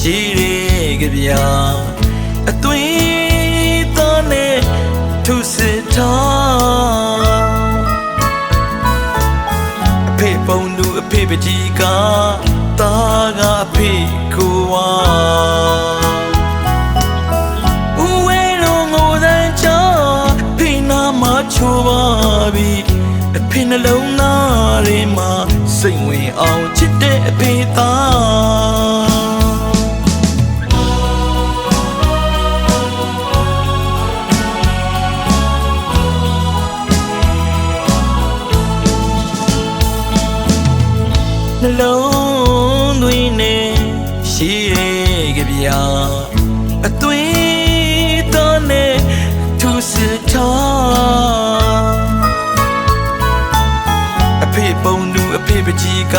ရှိတဲ့ကြပြအသွေးသားနဲ့ထုစစ်ထားအဖေပုံသူအဖေပကြီးကသားကအဖေကိုဝါချိုးပါပြီအဖေနှလုံးသားထဲမှာစိတ်ဝင်အောင်ချစ်တဲ့အဖေသားနှလုံးသွင်းနေရှိတဲ့ကြပြအသွေးသားနဲ့ထုစစ်ထားအဖေပုံသူအဖေပကြီးက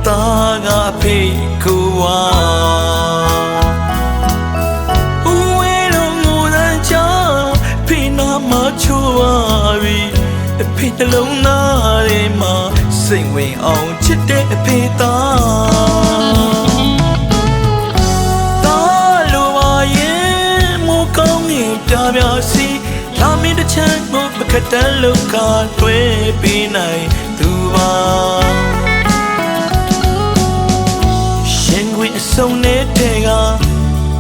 သားကအဖေကိုဝါဦးဝဲလုံးငိုတန်းချဖေနာမချိုးပါပြီအဖေနှလုံးသားထဲမှာစိတ်ဝင်အောင်ချစ်တဲ့အဖေသားလိုပါရဲ့မိုးကောင်းငင်ပြပြစီလာမင်းတချမ်းမို့ပကတန်းလောကတွဲပေးနိုင်သူပါရှင်ခွေအစုံနေတဲ့က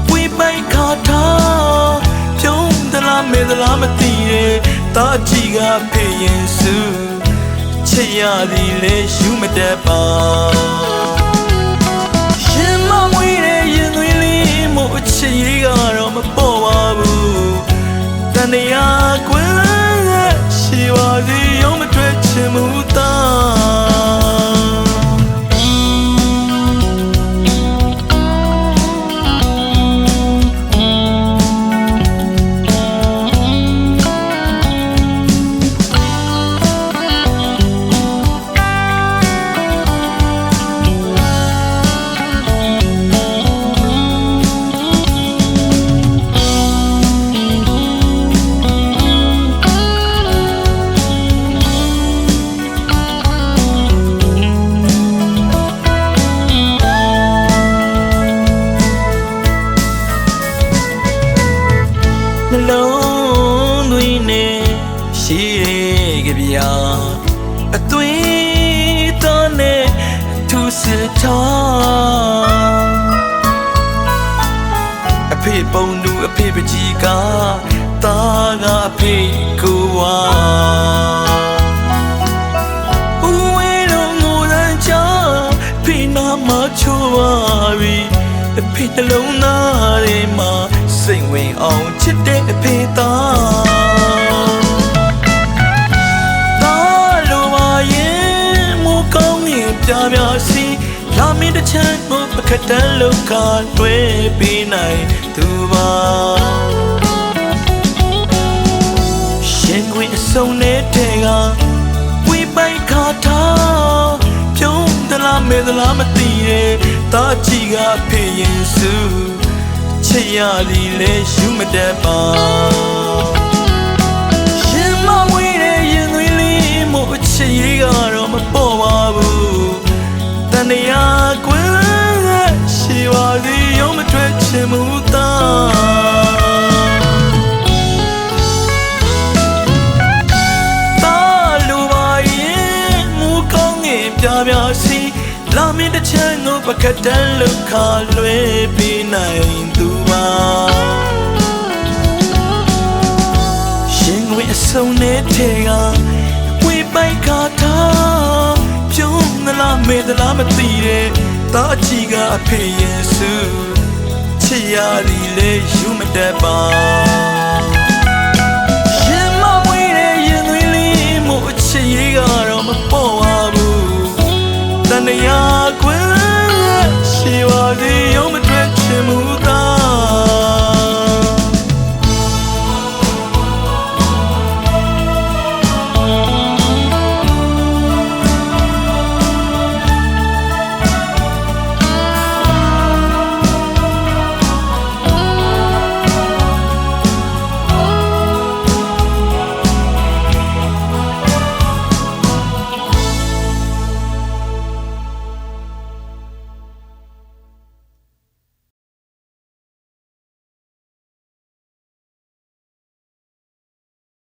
ဝေးပိုက်ခါထားပြုံးသလားမေသလားမသိရဲ့တာကြီးကဖေးရင်စုချစ်ရသည်လေယူမတတ်ပါရှင်မမွေးတဲ့ရင်သွေးလေးမို့အချစ်ရေးကတော့မပေါ်ပါဘူးတန်တရားကွယ်ရှိပါသည်ရုံးမတွေ့ချင်မှုနှလုံးသွင်းနေရှိတဲ့ကြပြအသွေးသားနဲ့ထုစစ်ထားအဖေပုံသူအဖေပကြီးကသားကအဖေကိုဝါဦးဝဲလုံးငိုတန်းချဖေနာမချိုးပါပြီအဖေနှလုံးသားထဲမှာစိတ်ဝင်အောင်ချစ်တဲ့အဖေသားလိုပါရဲ့မိုးကောင်းငင်ပြပြစီလာမင်းတချမ်းမို့ပကတန်းလောကတွဲပေးနိုင်သူပါရှင်ခွေအစုံနေတဲ့ကဝေးပိုက်ခါထားပြုံးသလားမေသလားမသိရဲ့တာကြီးကဖေးရင်စုချစ်ရသည်လေယူမတတ်ပါရှင်မမွေးတဲ့ရင်သွေးလေးမို့အချစ်ရေးကတော့မပေါ်ပါဘူးတန်တရားကွယ်ရှိပါသည်ရုံးမတွေ့ချင်မှုသားလိုပါရဲ့မိုးကောင်းငင်ပြပြစီလာမင်းတချမ်းကိုပကတန်းလောကလွဲပေးနိုင်သူပါရှင်ဝင်အစုံနေတဲ့ကဝေးပိုက်ခါထားပြုံးသလားမေသလားမသိတဲ့တာကြီးကအဖေရင်စုချစ်ရသည်လေယူမတတ်ပါ